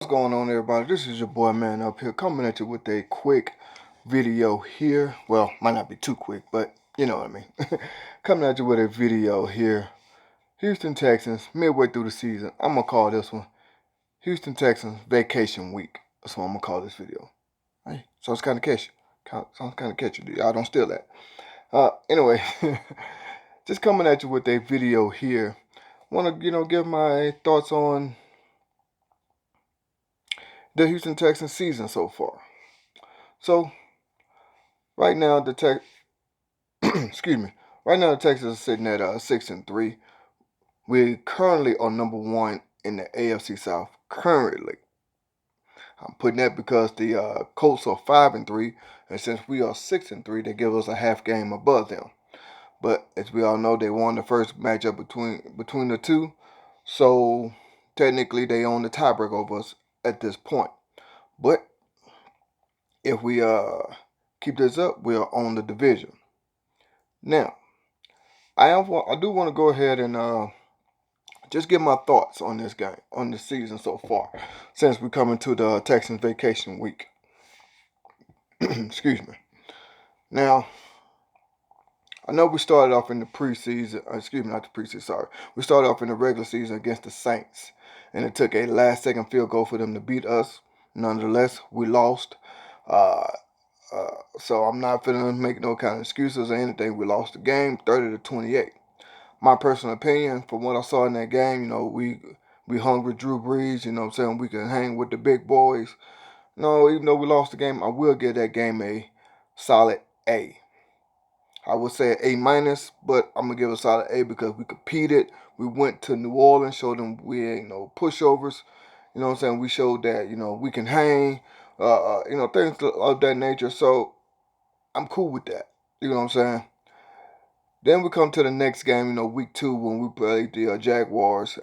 What's going on, everybody? This is your boy Man Up here, coming at you with a quick video here. Well, might not be too quick, but you know what I mean. Coming at you with a video here. Houston Texans, midway through the season. I'm gonna call this one Houston Texans Vacation Week. That's what I'm gonna call this video. Hey, sounds kind of catchy. Sounds kind of catchy. Y'all don't steal that. Anyway, just coming at you with a video here. Want to give my thoughts on the Houston Texans season so far. So right now excuse me. Right now the Texans are sitting at 6-3. We currently are number one in the AFC South. Currently, I'm putting that because the Colts are 5-3, and since we are 6-3, they give us a half game above them. But as we all know, they won the first matchup between the two, so technically they own the tiebreak over us at this point. But if we keep this up, we'll own the division. Now, I do want to go ahead and just give my thoughts on this game, on the season so far, since we're coming to the Texans vacation week. Excuse me. Now, I know we started off in the preseason, not the preseason, sorry. We started off in the regular season against the Saints, and it took a last-second field goal for them to beat us. Nonetheless, we lost. Uh, so I'm not finna make no kind of excuses or anything. We lost the game 30-28. My personal opinion, from what I saw in that game, we hung with Drew Brees, we can hang with the big boys. No, even though we lost the game, I will give that game a solid A. I would say A minus, but I'm gonna give it a solid A because we competed. We went to New Orleans, showed them we ain't no pushovers. We showed that we can hang, things of that nature. So I'm cool with that. You know what I'm saying? Then we come to the next game, week 2 when we played the Jaguars.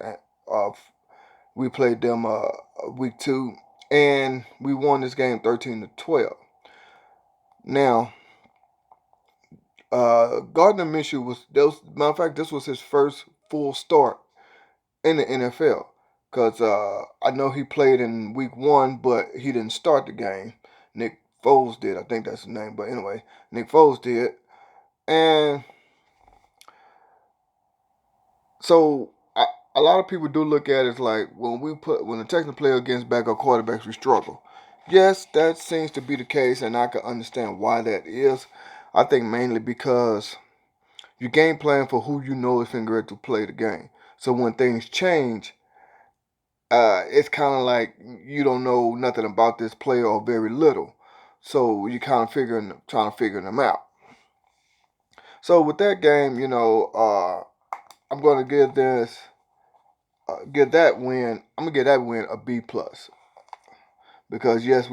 We played them week 2, and we won this game 13-12. Now, Gardner Minshew matter of fact, this was his first full start in the NFL. Because I know he played in week 1, but he didn't start the game. Nick Foles did. I think that's his name. But anyway, Nick Foles did. And so a lot of people do look at it as like when the Texans play against backup quarterbacks, we struggle. Yes, that seems to be the case, and I can understand why that is. I think mainly because you game plan for who you know is going to play the game. So when things change, it's kind of like you don't know nothing about this player or very little. So you kind of trying to figure them out. So with that game, I'm going to give that win. I'm gonna give that win a B plus because yes,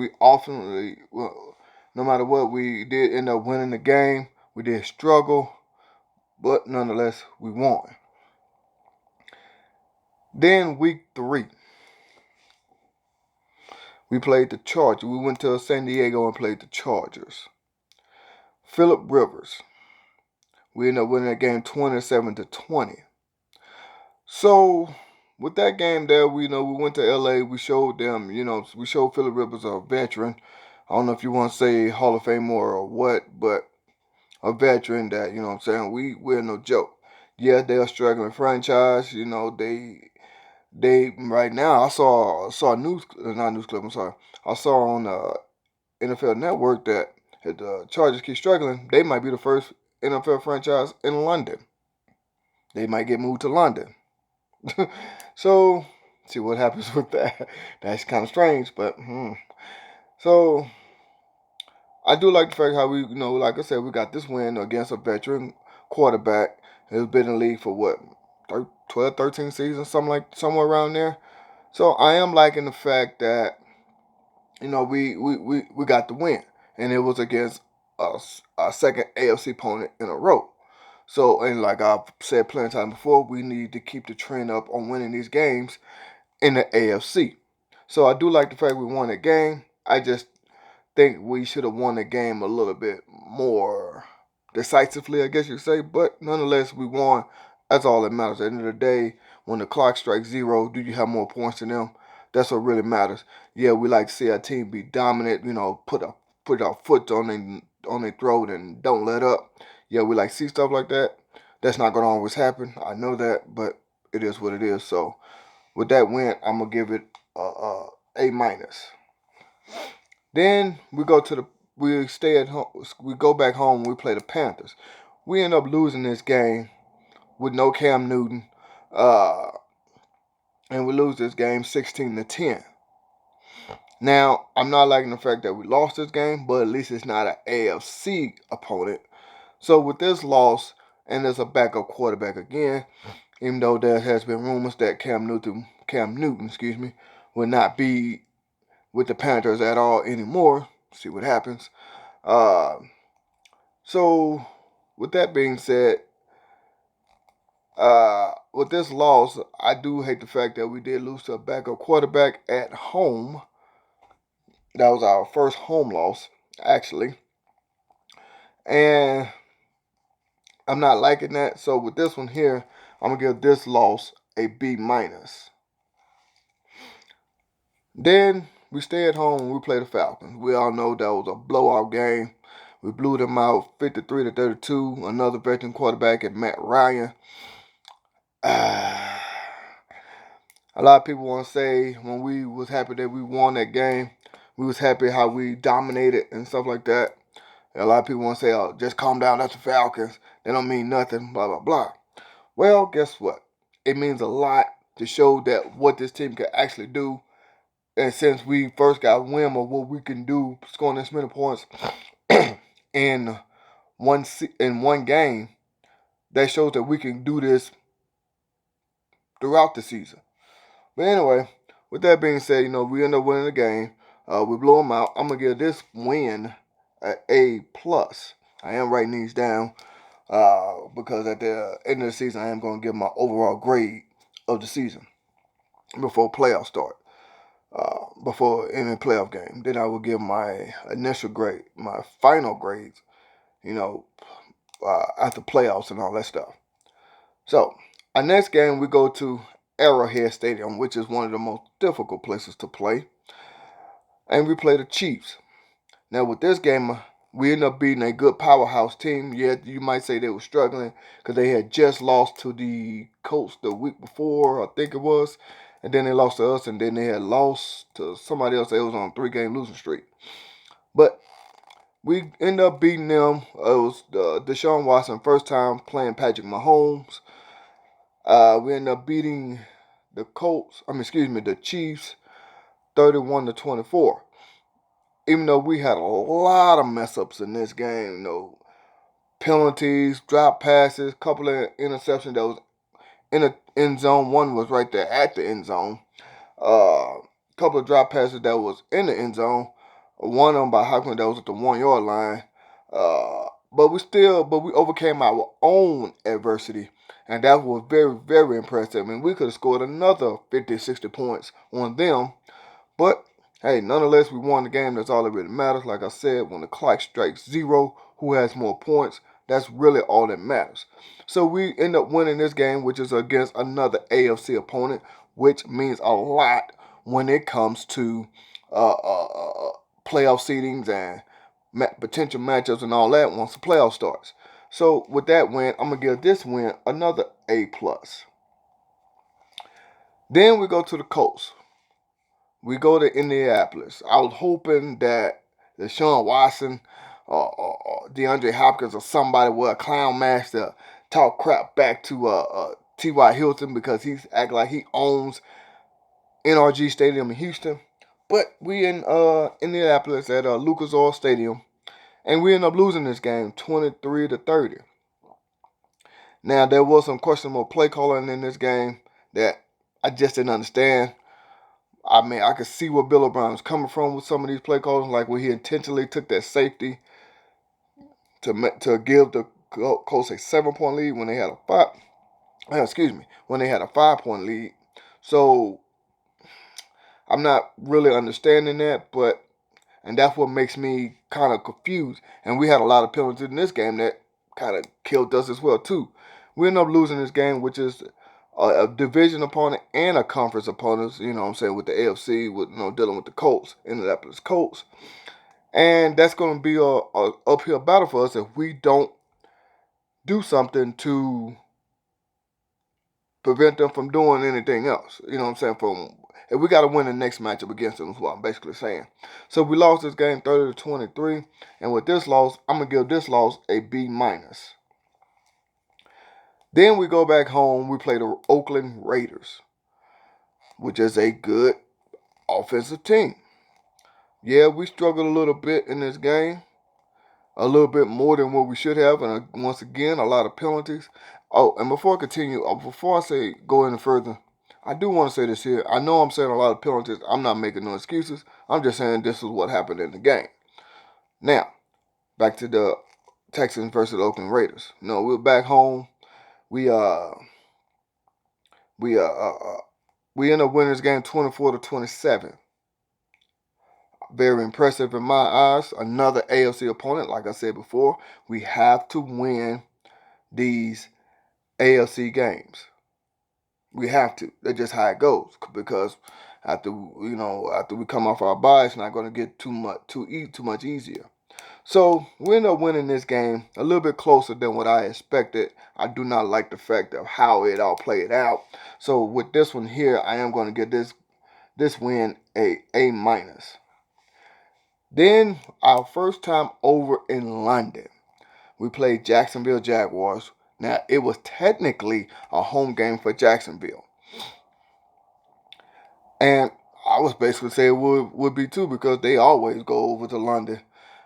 no matter what, we did end up winning the game. We did struggle, but nonetheless, we won. Then week 3, we played the Chargers. We went to San Diego and played the Chargers. Phillip Rivers. We ended up winning that game 27-20. So with that game there, we went to LA. We showed them, we showed Phillip Rivers a veteran. I don't know if you want to say Hall of Fame or what, but a veteran that, we're no joke. Yeah, they're a struggling franchise. They right now. I saw a not news clip. I'm sorry. I saw on NFL Network that if the Chargers keep struggling, they might be the first NFL franchise in London. They might get moved to London. So see what happens with that. That's kind of strange, but so I do like the fact how we, like I said, we got this win against a veteran quarterback who's been in the league for what, 12, 13 seasons, somewhere around there. So I am liking the fact that, we got the win. And it was against a second AFC opponent in a row. So, and like I've said plenty of times before, we need to keep the trend up on winning these games in the AFC. So I do like the fact we won the game. I just think we should have won the game a little bit more decisively, I guess you could say. But nonetheless, we won. That's all that matters. At the end of the day, when the clock strikes 0, do you have more points than them? That's what really matters. Yeah, we like to see our team be dominant. Put our foot on their throat and don't let up. Yeah, we like to see stuff like that. That's not gonna always happen. I know that, but it is what it is. So with that win, I'm gonna give it A minus. Then we stay at home. We go back home. We play the Panthers. We end up losing this game with no Cam Newton, uh, and we lose this game 16-10. Now, I'm not liking the fact that we lost this game, but at least it's not an AFC opponent. So with this loss, and there's a backup quarterback again, even though there has been rumors that Cam Newton, will not be with the Panthers at all anymore. See what happens. So with that being said, with this loss, I do hate the fact that we did lose to a backup quarterback at home. That was our first home loss, actually. And I'm not liking that. So with this one here, I'm going to give this loss a B minus. Then we stay at home and we play the Falcons. We all know that was a blowout game. We blew them out 53-32. Another veteran quarterback at Matt Ryan. A lot of people want to say when we was happy that we won that game, we was happy how we dominated and stuff like that. A lot of people want to say, oh, just calm down, that's the Falcons. They don't mean nothing, blah, blah, blah. Well, guess what? It means a lot to show that what this team can actually do. And since we first got wind of what we can do, scoring this many points in one game, that shows that we can do this throughout the season. But anyway, with that being said, we end up winning the game. We blow them out. I'm gonna give this win an A plus. I am writing these down because at the end of the season, I am gonna give my overall grade of the season before playoffs start. Before any playoff game, then I will give my initial grade, my final grades. After playoffs and all that stuff. So, our next game, we go to Arrowhead Stadium, which is one of the most difficult places to play. And we play the Chiefs. Now, with this game, we end up beating a good powerhouse team. Yeah, you might say they were struggling because they had just lost to the Colts the week before, I think it was. And then they lost to us, and then they had lost to somebody else that was on a 3-game losing streak. But we end up beating them. It was Deshaun Watson first time playing Patrick Mahomes. We end up beating the Chiefs 31-24. Even though we had a lot of mess ups in this game, penalties, drop passes, couple of interceptions that was in the end zone. One was right there at the end zone. Couple of drop passes that was in the end zone. One of them by Hopkins that was at the 1-yard line. But we overcame our own adversity. And that was very, very impressive. I mean, we could have scored another 50, 60 points on them. But, hey, nonetheless, we won the game. That's all that really matters. Like I said, when the clock strikes 0, who has more points, that's really all that matters. So we end up winning this game, which is against another AFC opponent, which means a lot when it comes to playoff seedings and potential matchups and all that once the playoff starts. So with that win, I'm gonna give this win another A plus. Then we go to the coast. We go to Indianapolis. I was hoping that Deshaun Watson or DeAndre Hopkins or somebody with a clown mask to talk crap back to T.Y. Hilton because he's acting like he owns NRG Stadium in Houston. But we in Indianapolis at Lucas Oil Stadium, and we end up losing this game 23-30. Now, there was some questionable play calling in this game that I just didn't understand. I mean, I could see where Bill O'Brien was coming from with some of these play calls, like when he intentionally took that safety to give the Colts a 7-point lead when they had when they had a 5-point lead. So I'm not really understanding that, and that's what makes me kind of confused. And we had a lot of penalties in this game that kind of killed us as well too. We ended up losing this game, which is a division opponent and a conference opponent. You know what I'm saying, with the AFC, with dealing with the Colts, Indianapolis Colts, and that's going to be a uphill battle for us if we don't do something to prevent them from doing anything else. You know what I'm saying? If we got to win the next matchup against them, is what I'm basically saying. So we lost this game 30-23, and with this loss, I'm gonna give this loss a B minus. Then we go back home. We play the Oakland Raiders, which is a good offensive team. Yeah, we struggled a little bit in this game, a little bit more than what we should have, and once again, a lot of penalties. Oh, and before I continue, before I say go any further, I do want to say this here. I know I'm saying a lot of penalties. I'm not making no excuses. I'm just saying this is what happened in the game. Now, back to the Texans versus the Oakland Raiders. We're back home. We we end up winning this game 24-27. Very impressive in my eyes. Another AFC opponent, like I said before. We have to win these AFC games. We have to. That's just how it goes. Because after we come off our bye, it's not going to get too much easier. So we end up winning this game a little bit closer than what I expected. I do not like the fact of how it all played out. So with this one here, I am going to give this win a minus. Then our first time over in London, we played Jacksonville Jaguars. Now, it was technically a home game for Jacksonville. And I was basically saying it would be too, because they always go over to London.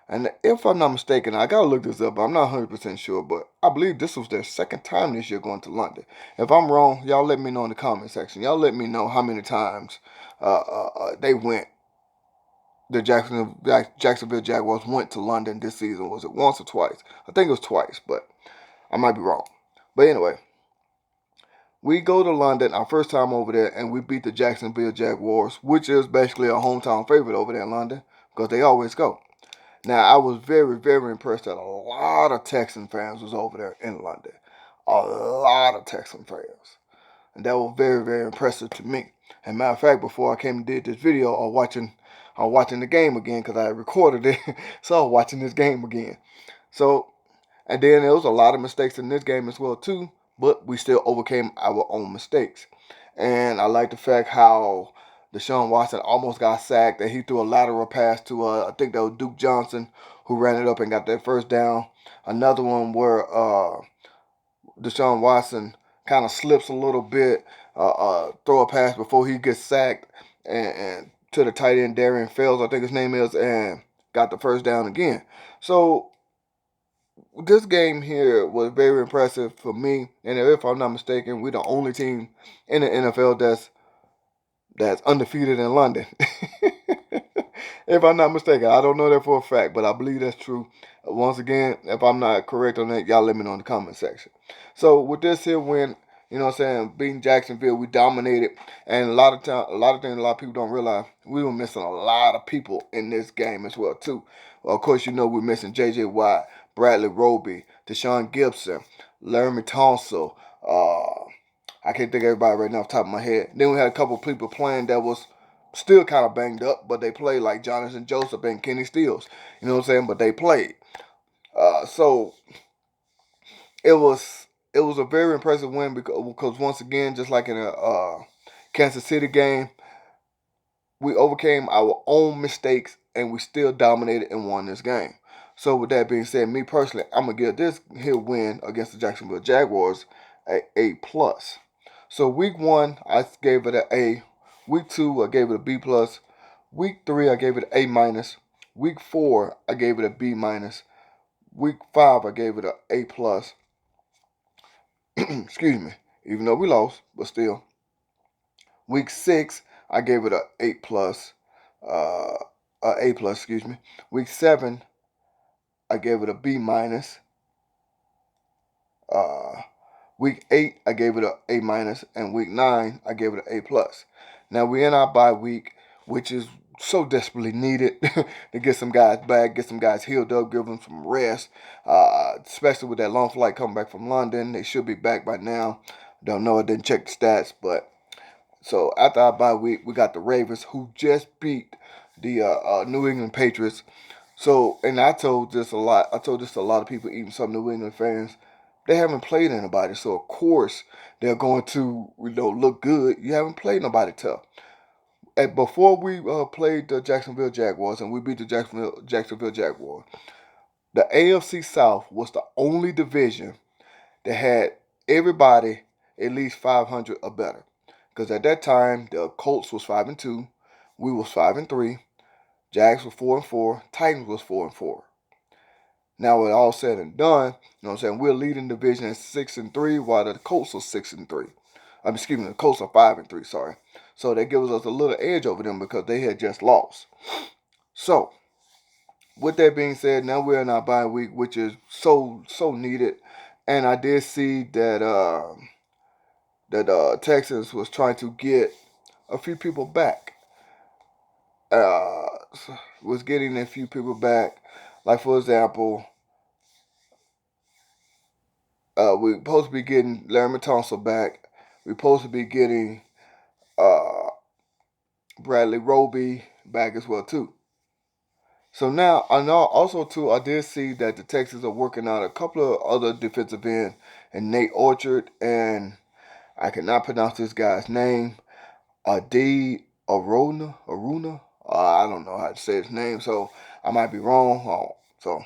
And if I'm not mistaken, I got to look this up. I'm not 100% sure, but I believe this was their second time this year going to London. If I'm wrong, y'all let me know in the comment section. Y'all let me know how many times they went. The Jacksonville Jaguars went to London this season. Was it once or twice? I think it was twice, but I might be wrong. But anyway, we go to London, our first time over there, and we beat the Jacksonville Jaguars, which is basically a hometown favorite over there in London, because they always go. Now, I was very, very impressed that a lot of Texan fans was over there in London. A lot of Texan fans. And that was very, very impressive to me. And matter of fact, before I came and did this video, I was watching the game again, because I recorded it. So I was watching this game again. So, and then there was a lot of mistakes in this game as well too, but we still overcame our own mistakes. And I like the fact how Deshaun Watson almost got sacked, and he threw a lateral pass to I think that was Duke Johnson, who ran it up and got that first down. Another one where Deshaun Watson kind of slips a little bit, throw a pass before he gets sacked, and to the tight end Darian Fells, I think his name is, and got the first down again. So this game here was very impressive for me, and if I'm not mistaken, we're the only team in the NFL that's undefeated in London. If I'm not mistaken, I don't know that for a fact, but I believe that's true. Once again, if I'm not correct on that, y'all let me know in the comment section. So with this here win, you know what I'm saying, beating Jacksonville, we dominated, and a lot of things a lot of people don't realize, we were missing a lot of people in this game as well too. Well, of course, we're missing J.J. Watt, Bradley Roby, Deshaun Gibson, Laramie Tunsil. I can't think of everybody right now off the top of my head. Then we had a couple of people playing that was still kind of banged up, but they played, like Jonathan Joseph and Kenny Stills. You know what I'm saying? But they played. So it was a very impressive win, because once again, just like in a Kansas City game, we overcame our own mistakes and we still dominated and won this game. So with that being said, me personally, I'm gonna give this here win against the Jacksonville Jaguars a A+. So week 1, I gave it an A. Week 2, I gave it a B+. Week 3, I gave it an A-. Week 4, I gave it a B-. Week 5, I gave it an A+. Excuse me. Even though we lost, but still. Week 6, I gave it an A+. A+, excuse me. Week 7, I gave it a B-. Week 8, I gave it an A-. And week 9, I gave it an A+. Now, we're in our bye week, which is so desperately needed to get some guys back, get some guys healed up, give them some rest, especially with that long flight coming back from London. They should be back by now. Don't know. I didn't check the stats, but so after our bye week, we got the Ravens, who just beat the New England Patriots. So, and I told this a lot. I told this to a lot of people, even some New England fans. They haven't played anybody, so of course they're going to look good. You haven't played nobody tough. And before we played the Jacksonville Jaguars and we beat the Jacksonville Jaguars, the AFC South was the only division that had everybody at least 500 or better. Because at that time the Colts was 5-2, we was 5-3, Jags was 4-4, Titans was 4-4. Now with all said and done, you know what I'm saying, we're leading the division at 6-3, while the Colts are 6-3. Excuse me, the Colts are 5-3. Sorry. So that gives us a little edge over them because they had just lost. So with that being said, now we're in our bye week, which is so needed. And I did see that Texans was trying to get a few people back. Was getting a few people back. Like for example, we're supposed to be getting Larry Tunsil back. We're supposed to be getting uh, Bradley Roby back as well too. So now, I know also too, I did see that the Texans are working on a couple of other defensive ends, and Nate Orchard, and I cannot pronounce this guy's name, D. Aruna. I don't know how to say his name, so I might be wrong. So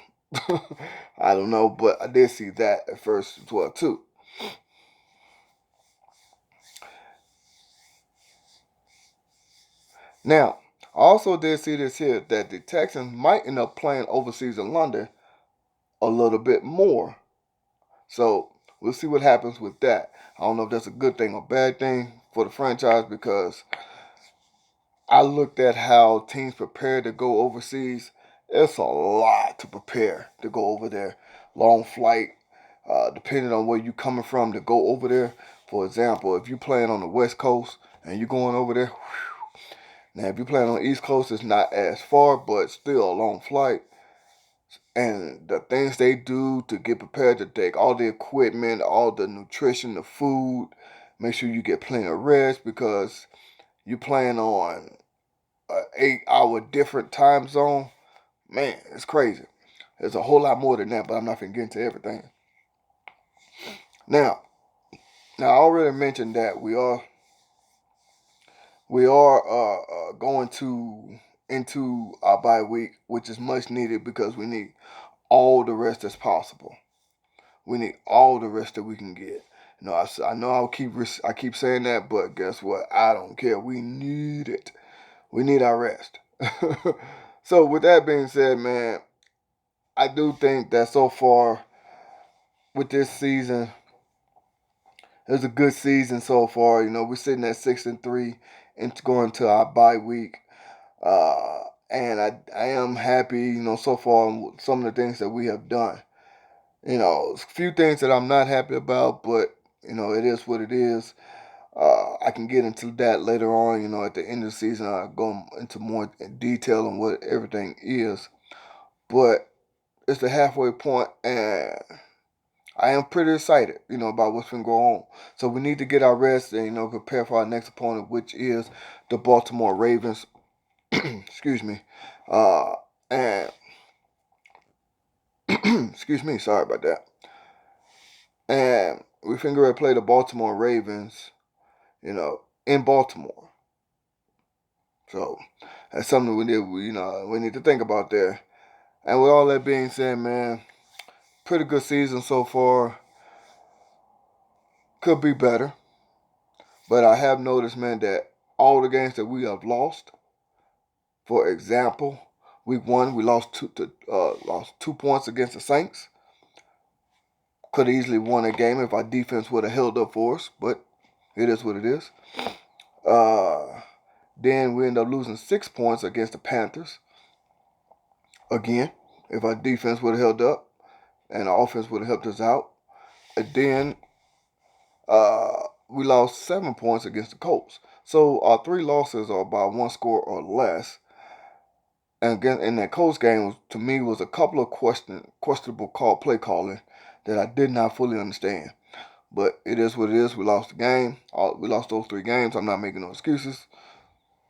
I don't know, but I did see that at first as well too. Now, I also did see this here that the Texans might end up playing overseas in London a little bit more. So we'll see what happens with that. I don't know if that's a good thing or bad thing for the franchise because I looked at how teams prepare to go overseas. It's a lot to prepare to go over there. Long flight, depending on where you're coming from to go over there. For example, if you're playing on the West Coast and you're going over there, now if you're playing on the East Coast, it's not as far, but still a long flight. And the things they do to get prepared to take all the equipment, all the nutrition, the food, make sure you get plenty of rest because you're playing on an 8-hour different time zone. Man, it's crazy. There's a whole lot more than that, but I'm not going to get into everything. Now, I already mentioned that we are going to into our bye week, which is much needed because we need all the rest that's possible. We need all the rest that we can get. I know I keep saying that, but guess what? I don't care. We need it. We need our rest. So with that being said, man, I do think that so far with this season, it's a good season so far. We're sitting at 6-3 and going to our bye week. And I am happy, so far with some of the things that we have done. A few things that I'm not happy about, but it is what it is. I can get into that later on. At the end of the season, I'll go into more detail on what everything is. But it's the halfway point, and I am pretty excited, about what's been going on. So we need to get our rest and prepare for our next opponent, which is the Baltimore Ravens. Excuse me, and excuse me, sorry about that. And we figure to play the Baltimore Ravens, in Baltimore. So that's something we need to think about there. And with all that being said, man, pretty good season so far. Could be better, but I have noticed, man, that all the games that we have lost, for example, week one we lost 2 points against the Saints. Could have easily won a game if our defense would have held up for us, but it is what it is. Then we end up losing 6 points against the Panthers. Again, if our defense would have held up and our offense would have helped us out. And then we lost 7 points against the Colts. So our 3 losses are by 1 score or less. And again, in that Colts game, to me, was a couple of questionable play calling that I did not fully understand. But it is what it is. We lost the game. We lost those 3 games. I'm not making no excuses.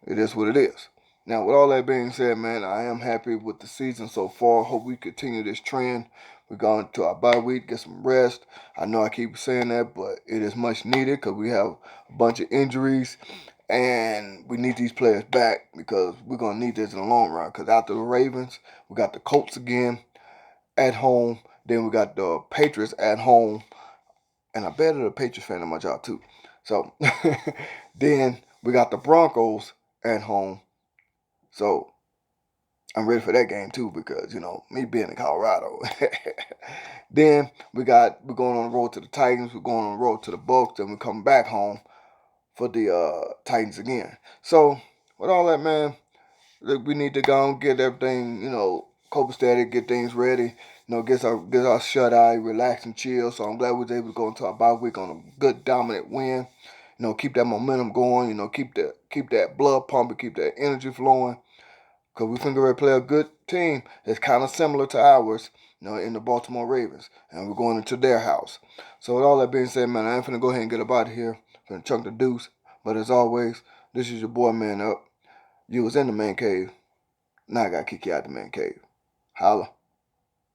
It is what it is. Now, with all that being said, man, I am happy with the season so far. Hope we continue this trend. We're going to our bye week, get some rest. I know I keep saying that, but it is much needed because we have a bunch of injuries. And we need these players back because we're going to need this in the long run. Because after the Ravens, we got the Colts again at home. Then we got the Patriots at home. And I bet a Patriots fan in my job too. So then we got the Broncos at home. So I'm ready for that game too because, me being in Colorado. Then we're going on the road to the Titans. We're going on the road to the Bucs. Then we're coming back home for the Titans again. So with all that, man, we need to go and get everything, copacetic, get things ready, get our shut eye, relax and chill. So I'm glad we was able to go into our bye week on a good dominant win. Keep that momentum going, keep that blood pumping, keep that energy flowing. Because we finna ready to play a good team that's kind of similar to ours, in the Baltimore Ravens. And we're going into their house. So with all that being said, man, I ain't finna go ahead and get up out of here. Finna chunk the deuce. But as always, this is your boy, Man Up. You was in the man cave. Now I gotta kick you out the man cave. Holla.